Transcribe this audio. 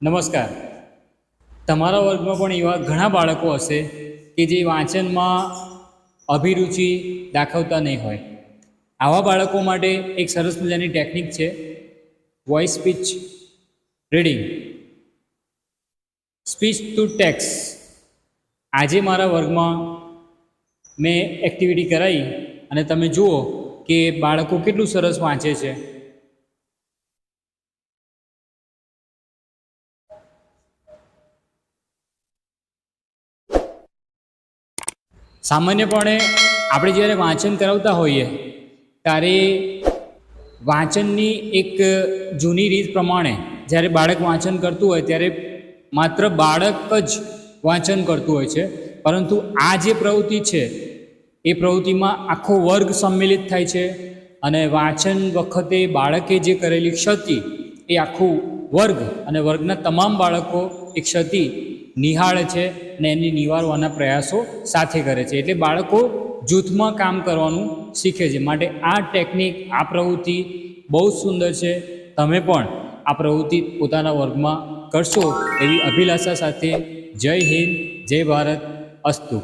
નમસ્કાર. તમારા વર્ગમાં પણ એવા ઘણા બાળકો હશે કે જે વાંચનમાં અભિરુચિ દાખવતા નહીં હોય. આવા બાળકો માટે એક સરસ મજાની ટેકનિક છે voice speech reading, speech to text. આજે મારા વર્ગમાં મેં એક્ટિવિટી કરાવી અને તમે જુઓ કે બાળકો કેટલું સરસ વાંચે છે. સામાન્યપણે આપણે જ્યારે વાંચન કરાવતા હોઈએ ત્યારે વાંચનની એક જૂની રીત પ્રમાણે જ્યારે બાળક વાંચન કરતું હોય ત્યારે માત્ર બાળક જ વાંચન કરતું હોય છે, પરંતુ આ જે પ્રવૃત્તિ છે એ પ્રવૃત્તિમાં આખો વર્ગ સંમિલિત થાય છે અને વાંચન વખતે બાળકે જે કરેલી ક્ષતિ એ આખું વર્ગ અને વર્ગના તમામ બાળકો એ ક્ષતિ નિહાળે છે અને એની નિવારવાના પ્રયાસો સાથે કરે છે. એટલે બાળકો જૂથમાં કામ કરવાનું શીખે છે. માટે આ ટેકનિક, આ પ્રવૃત્તિ બહુ જ સુંદર છે. તમે પણ આ પ્રવૃત્તિ પોતાના વર્ગમાં કરશો એવી અભિલાષા સાથે જય હિન્દ, જય ભારત, અસ્તુ.